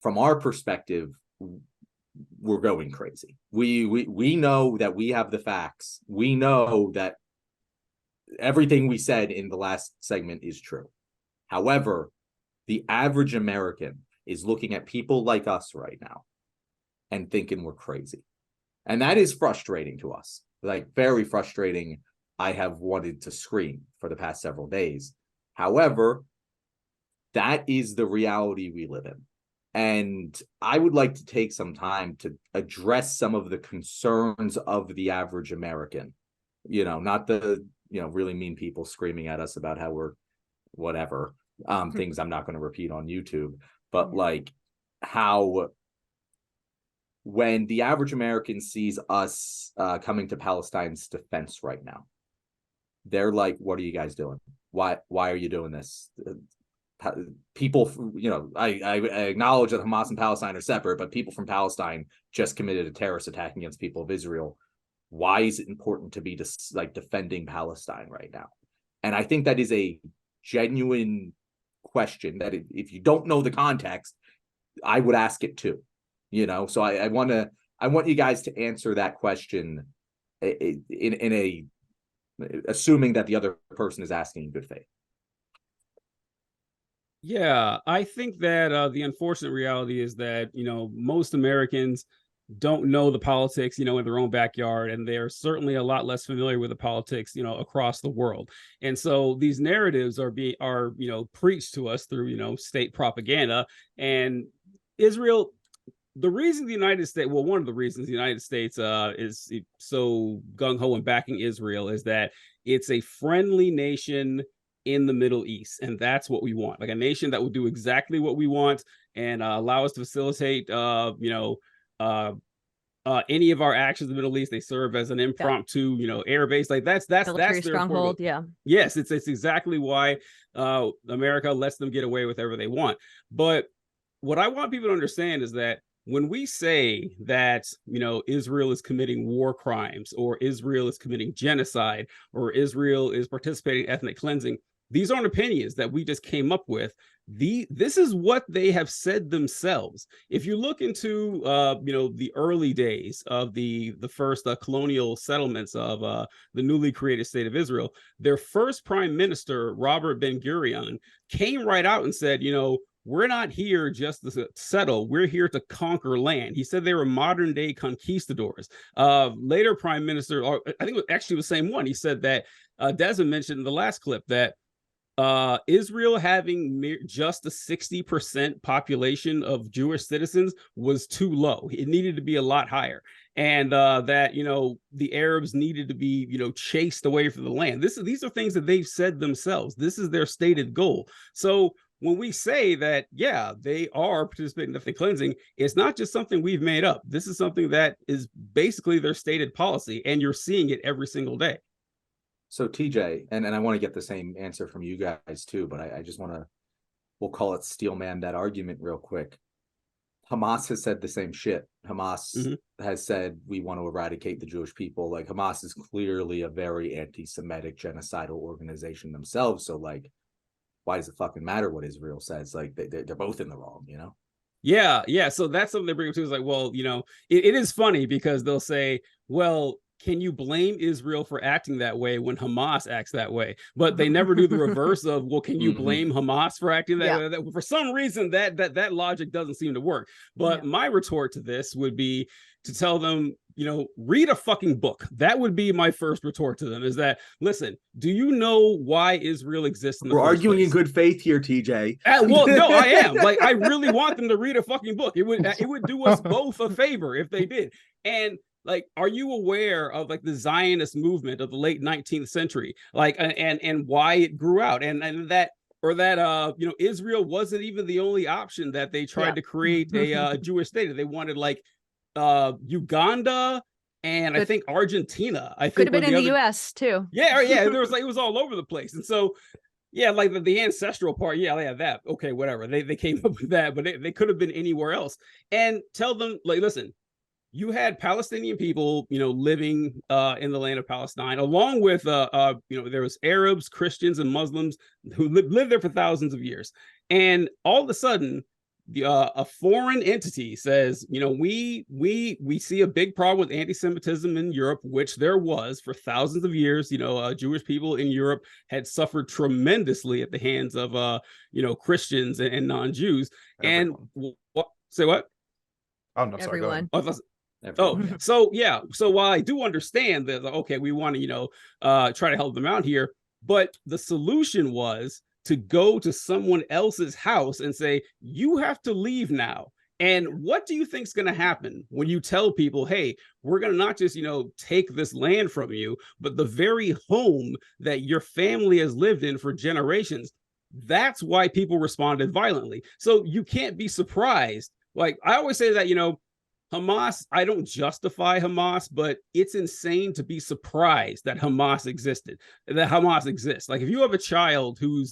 from our perspective, we're going crazy. We know that we have the facts. We know that everything we said in the last segment is true. However, the average American is looking at people like us right now and thinking we're crazy. And that is frustrating to us, like very frustrating. I have wanted to scream for the past several days. However, that is the reality we live in. And I would like to take some time to address some of the concerns of the average American, not the, really mean people screaming at us about how we're whatever, things I'm not going to repeat on YouTube, but like how when the average American sees us coming to Palestine's defense right now, they're like, what are you guys doing? Why are you doing this? People, I acknowledge that Hamas and Palestine are separate, but people from Palestine just committed a terrorist attack against people of Israel. Why is it important to be defending Palestine right now? And I think that is a genuine question that if you don't know the context, I would ask it too. So I want you guys to answer that question in a assuming that the other person is asking in good faith. Yeah, I think that the unfortunate reality is that, most Americans don't know the politics, in their own backyard, and they're certainly a lot less familiar with the politics, across the world. And so these narratives are preached to us through, state propaganda. And Israel, the reason the United States, well, one of the reasons the United States is so gung-ho in backing Israel is that it's a friendly nation in the Middle East, and that's what we want, like a nation that will do exactly what we want and allow us to facilitate any of our actions in the Middle East. They serve as an impromptu air base. Like that's their stronghold. Yeah, yes, it's exactly why America lets them get away with whatever they want. But what I want people to understand is that when we say that, Israel is committing war crimes, or Israel is committing genocide, or Israel is participating in ethnic cleansing, these aren't opinions that we just came up with. This is what they have said themselves. If you look into, the early days of the first colonial settlements of the newly created state of Israel, their first prime minister, Robert Ben-Gurion, came right out and said, we're not here just to settle. We're here to conquer land. He said they were modern day conquistadors. Later prime minister, or I think it was actually the same one, he said that Desmond mentioned in the last clip that Israel having just a 60% population of Jewish citizens was too low. It needed to be a lot higher. And that, the Arabs needed to be, chased away from the land. These are things that they've said themselves. This is their stated goal. So when we say that, yeah, they are participating in ethnic cleansing, it's not just something we've made up. This is something that is basically their stated policy, and you're seeing it every single day. So TJ, and I want to get the same answer from you guys too, but I just want to, we'll call it steel man that argument real quick. Hamas has said the same shit. Hamas has said we want to eradicate the Jewish people. Like, Hamas is clearly a very anti-Semitic genocidal organization themselves. So like, why does it fucking matter what Israel says? Like, they're both in the wrong, Yeah. So that's something they bring up too. Is like, well, it is funny because they'll say, well, can you blame Israel for acting that way when Hamas acts that way? But they never do the reverse of, well, can you blame Hamas for acting that way? For some reason, that logic doesn't seem to work. But my retort to this would be to tell them, read a fucking book. That would be my first retort to them, is that, listen, do you know why Israel exists in the We're first arguing place? in good faith here, TJ. Well, no, I am. Like, I really want them to read a fucking book. It would do us both a favor if they did. And like, are you aware of like the Zionist movement of the late 19th century? Like, and why it grew out, and that Israel wasn't even the only option that they tried to create a Jewish state. They wanted like Uganda and I think Argentina. I think could have been in the US too. Yeah. There was like, it was all over the place. And so, yeah, like the ancestral part. Yeah, they had that. Okay, whatever. They came up with that, but they could have been anywhere else. And tell them, like, listen, you had Palestinian people, living in the land of Palestine, along with, there was Arabs, Christians, and Muslims who lived there for thousands of years. And all of a sudden, a foreign entity says, we see a big problem with anti-Semitism in Europe, which there was for thousands of years. Jewish people in Europe had suffered tremendously at the hands of Christians and non-Jews. Everyone. And say what? Oh, no, sorry. Go ahead. Everyone. So while I do understand that, okay, we want to try to help them out here, but the solution was to go to someone else's house and say, you have to leave now. And what do you think is going to happen when you tell people, hey, we're going to not just, take this land from you, but the very home that your family has lived in for generations? That's why people responded violently. So you can't be surprised. Like I always say that, Hamas, I don't justify Hamas, but it's insane to be surprised that Hamas exists. Like if you have a child who's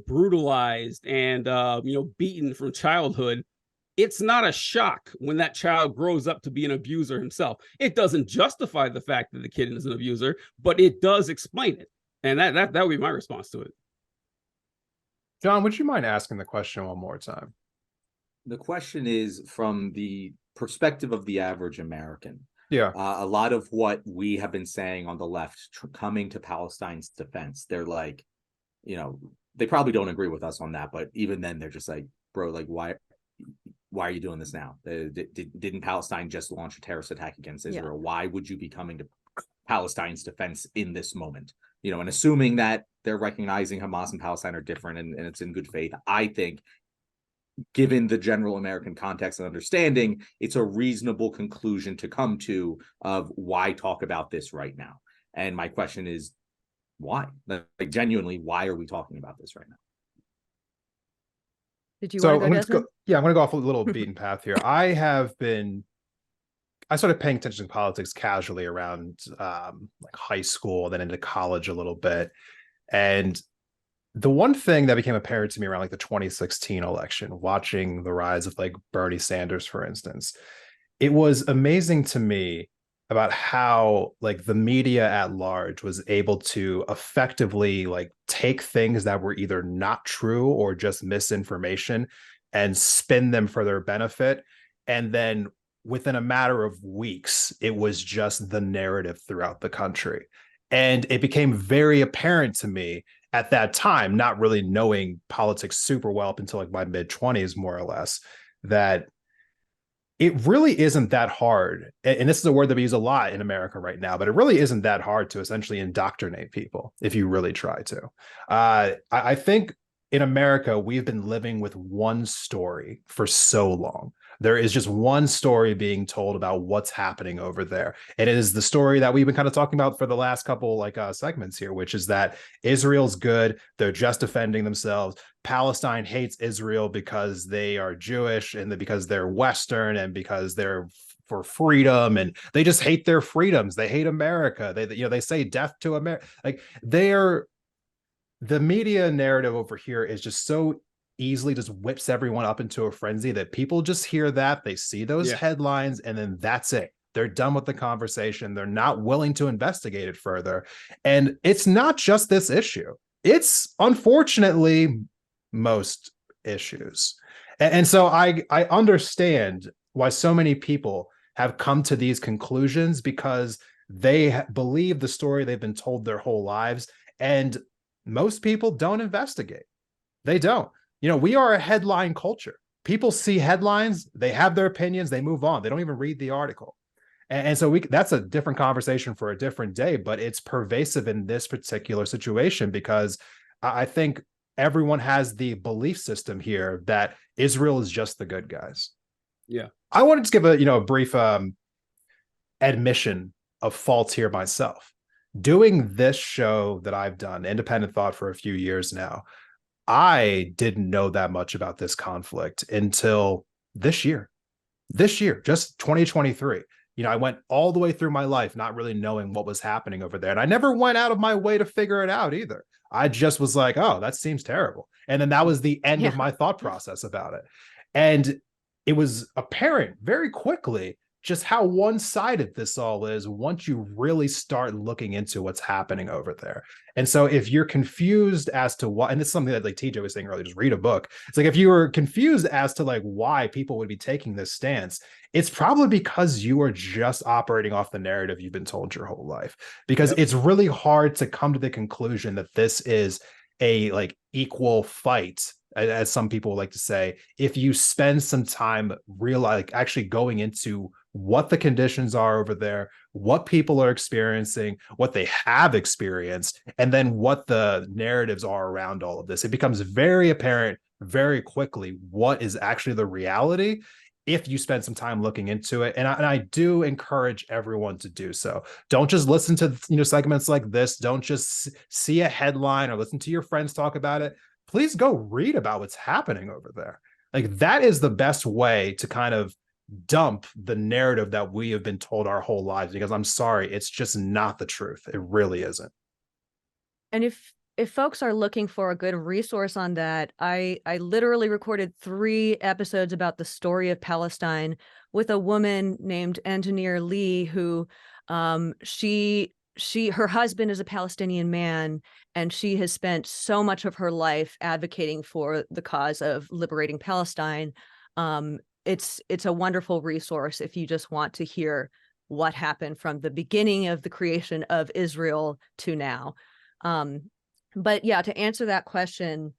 brutalized and beaten from childhood, it's not a shock when that child grows up to be an abuser himself. It doesn't justify the fact that the kid is an abuser, but it does explain it. And that would be my response to it. John, would you mind asking the question one more time? The question is from the perspective of the average American. Yeah. A lot of what we have been saying on the left coming to Palestine's defense, they're like, they probably don't agree with us on that, but even then they're just like, bro, like why are you doing this now? Didn't Palestine just launch a terrorist attack against Israel? Yeah. Why would you be coming to Palestine's defense in this moment? And assuming that they're recognizing Hamas and Palestine are different and it's in good faith, I think given the general American context and understanding, it's a reasonable conclusion to come to of why talk about this right now. And my question is, why? Like genuinely, why are we talking about this right now? Did you so want to go, I'm going to go off a little beaten path here. I started paying attention to politics casually around like high school, then into college a little bit. And the one thing that became apparent to me around like the 2016 election, watching the rise of like Bernie Sanders, for instance, it was amazing to me about how like the media at large was able to effectively like take things that were either not true or just misinformation and spin them for their benefit. And then within a matter of weeks, it was just the narrative throughout the country. And it became very apparent to me at that time, not really knowing politics super well up until like my mid-20s, more or less, that it really isn't that hard. And this is a word that we use a lot in America right now, but it really isn't that hard to essentially indoctrinate people if you really try to. I think in America, we've been living with one story for so long. There is just one story being told about what's happening over there. And it is the story that we've been kind of talking about for the last couple segments here, which is that Israel's good. They're just defending themselves. Palestine hates Israel because they are Jewish and because they're Western and because they're for freedom, and they just hate their freedoms. They hate America. They say death to America. Like the media narrative over here is just so easily just whips everyone up into a frenzy that people just hear that, they see those headlines, and then that's it. They're done with the conversation. They're not willing to investigate it further. And it's not just this issue. It's unfortunately most issues. And so I understand why so many people have come to these conclusions, because they believe the story they've been told their whole lives. And most people don't investigate. They don't. We are a headline culture. People see headlines, they have their opinions, they move on. They don't even read the article. And so that's a different conversation for a different day, but it's pervasive in this particular situation, because I think everyone has the belief system here that Israel is just the good guys. Yeah. I wanted to give a brief admission of fault here myself. Doing this show that I've done, Independent Thought, for a few years now, I didn't know that much about this conflict until this year, just 2023. I went all the way through my life not really knowing what was happening over there. And I never went out of my way to figure it out either. I just was like, oh, that seems terrible. And then that was the end of my thought process about it. And it was apparent very quickly just how one-sided this all is once you really start looking into what's happening over there. And so if you're confused as to why, and it's something that like TJ was saying earlier, just read a book. It's like if you were confused as to like why people would be taking this stance, it's probably because you are just operating off the narrative you've been told your whole life. Because it's really hard to come to the conclusion that this is a like equal fight, as some people like to say, if you spend some time like actually going into what the conditions are over there, what people are experiencing, what they have experienced, and then what the narratives are around all of this. It becomes very apparent very quickly what is actually the reality if you spend some time looking into it. And I do encourage everyone to do so. Don't just listen to segments like this. Don't just see a headline or listen to your friends talk about it. Please go read about what's happening over there. Like that is the best way to kind of dump the narrative that we have been told our whole lives, because I'm sorry, it's just not the truth. It really isn't. And if folks are looking for a good resource on that, I literally recorded 3 episodes about the story of Palestine with a woman named Engineer Lee, who her husband is a Palestinian man, and she has spent so much of her life advocating for the cause of liberating Palestine. It's a wonderful resource if you just want to hear what happened from the beginning of the creation of Israel to now. But yeah, to answer that question,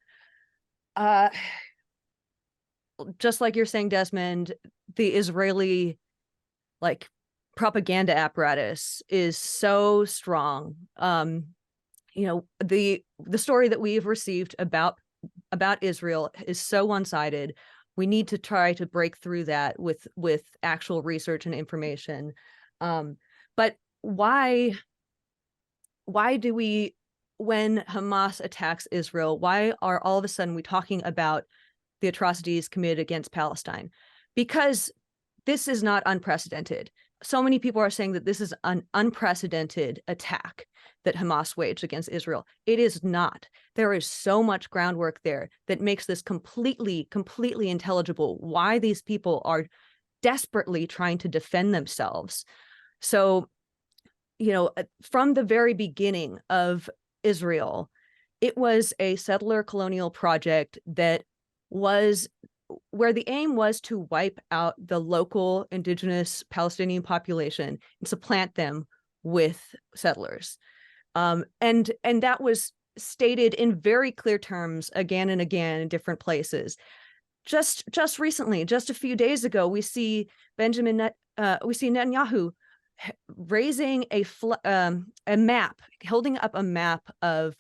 just like you're saying, Desmond, the Israeli like propaganda apparatus is so strong. The story that we've received about Israel is so one-sided. We need to try to break through that with actual research and information. But why do we, when Hamas attacks Israel, why are all of a sudden we talking about the atrocities committed against Palestine? Because this is not unprecedented. So many people are saying that this is an unprecedented attack that Hamas waged against Israel. It is not. There is so much groundwork there that makes this completely intelligible why these people are desperately trying to defend themselves. So, from the very beginning of Israel, it was a settler colonial project that was where the aim was to wipe out the local indigenous Palestinian population and supplant them with settlers. And that was stated in very clear terms again and again in different places. Just recently, just a few days ago, we see Netanyahu raising a map, holding up a map of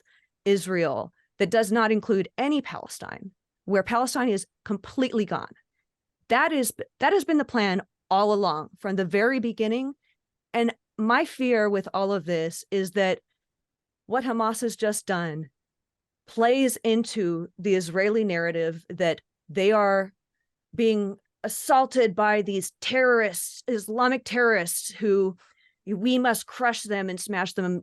Israel that does not include any Palestine, where Palestine is completely gone. That has been the plan all along from the very beginning. And my fear with all of this is that what Hamas has just done plays into the Israeli narrative that they are being assaulted by these terrorists, Islamic terrorists, who we must crush them and smash them,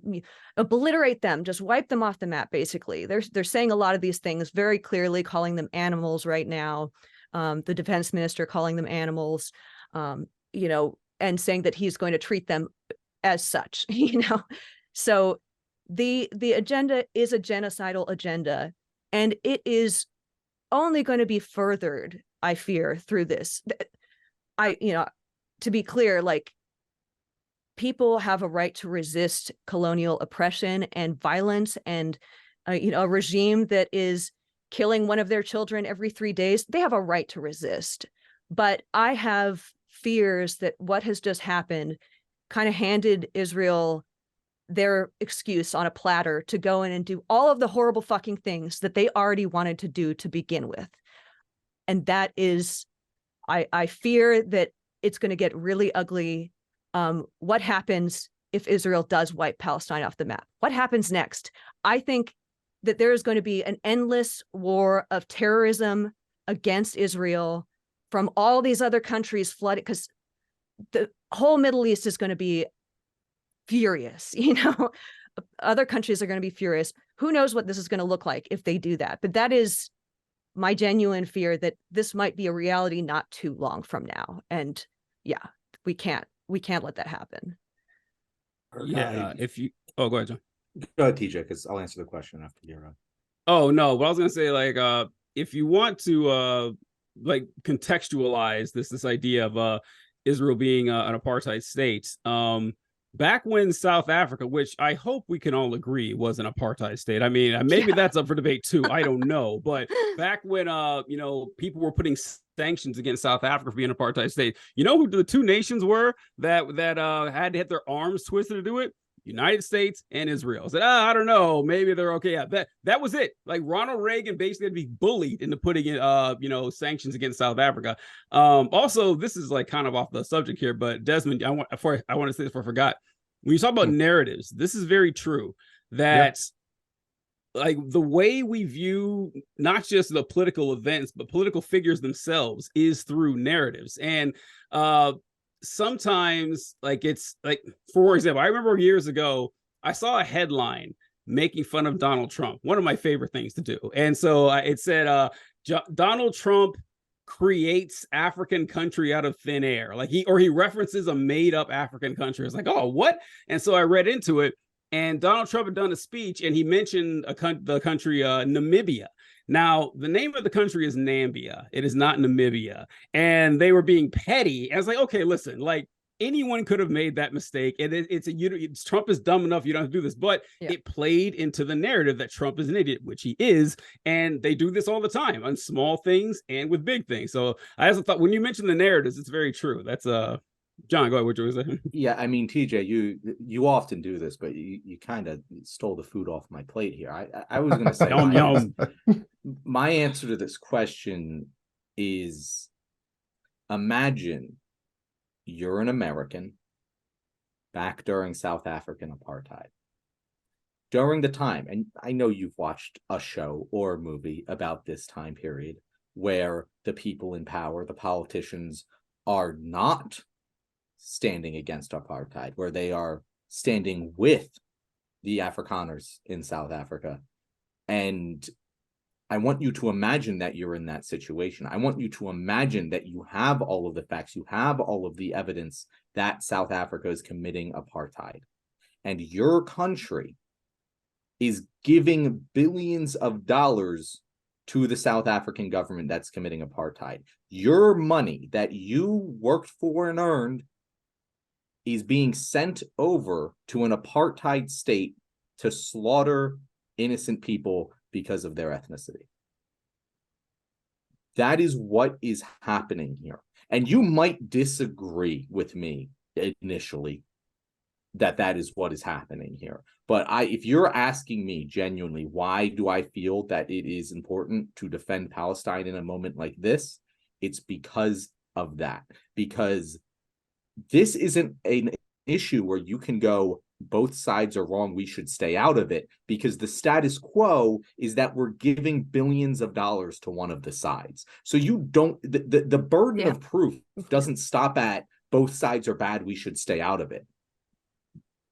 obliterate them, just wipe them off the map. Basically, they're saying a lot of these things very clearly, calling them animals right now. The defense minister calling them animals, and saying that he's going to treat them as such. So the agenda is a genocidal agenda, and it is only going to be furthered, I fear, through this. To be clear, like, people have a right to resist colonial oppression and violence, and a regime that is killing one of their children every 3 days. They have a right to resist. But I have fears that what has just happened kind of handed Israel their excuse on a platter to go in and do all of the horrible fucking things that they already wanted to do to begin with. And that is, I fear that it's going to get really ugly. What happens if Israel does wipe Palestine off the map? What happens next? I think that there is going to be an endless war of terrorism against Israel from all these other countries flooded, because the whole Middle East is going to be furious. Other countries are going to be furious. Who knows what this is going to look like if they do that? But that is my genuine fear, that this might be a reality not too long from now. And yeah, we can't let that happen. Yeah. Go ahead, John. Go ahead, TJ, because I'll answer the question after you're done. Oh no, but I was gonna say, like, if you want to like contextualize this idea of Israel being an apartheid state, back when South Africa, which I hope we can all agree was an apartheid state. I mean, maybe that's up for debate too. I don't know, but back when people were putting sanctions against South Africa for being an apartheid state, you know who the two nations were that had to hit their arms twisted to do it? United States and Israel. I said, I don't know, maybe they're okay. Yeah, that was it. Like, Ronald Reagan basically had to be bullied into putting in sanctions against South Africa. Also, this is like kind of off the subject here, but Desmond, I want to say this before I forgot. When you talk about narratives, this is very true. That like the way we view not just the political events, but political figures themselves is through narratives. And sometimes, like, it's like, for example, I remember years ago, I saw a headline making fun of Donald Trump, one of my favorite things to do. And so it said, Donald Trump creates African country out of thin air. Like he references a made up African country. It's like, oh, what? And so I read into it, and Donald Trump had done a speech, and he mentioned the country Namibia. Now, the name of the country is Nambia. It is not Namibia. And they were being petty. I was like, okay, listen, like, anyone could have made that mistake. And Trump is dumb enough. You don't have to do this. But it played into the narrative that Trump is an idiot, which he is. And they do this all the time on small things and with big things. So I also thought, when you mentioned the narratives, it's very true. That's John, go ahead. What you was saying? Yeah, I mean, TJ, you often do this, but you kind of stole the food off my plate here. I was going to say, my answer to this question is, imagine you're an American back during South African apartheid. During the time, and I know you've watched a show or a movie about this time period where the people in power, the politicians, are not standing against apartheid, where they are standing with the Afrikaners in South Africa. And I want you to imagine that you're in that situation. I want you to imagine that you have all of the facts, you have all of the evidence that South Africa is committing apartheid. And your country is giving billions of dollars to the South African government that's committing apartheid. Your money that you worked for and earned is being sent over to an apartheid state to slaughter innocent people because of their ethnicity. That is what is happening here. And you might disagree with me initially that is what is happening here. But if you're asking me genuinely, why do I feel that it is important to defend Palestine in a moment like this? It's because of that. Because this isn't an issue where you can go, both sides are wrong, we should stay out of it, because the status quo is that we're giving billions of dollars to one of the sides. So you don't, the burden of proof doesn't stop at both sides are bad, we should stay out of it.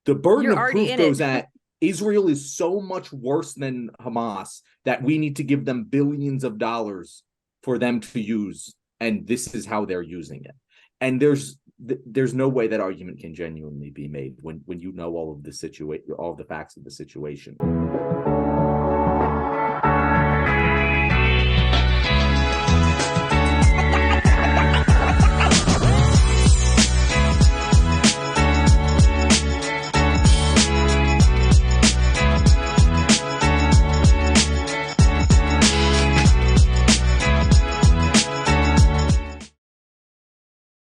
The burden of proof goes at Israel is so much worse than Hamas that we need to give them billions of dollars for them to use, and this is how they're using it. And there's no way that argument can genuinely be made when you know all of the facts of the situation.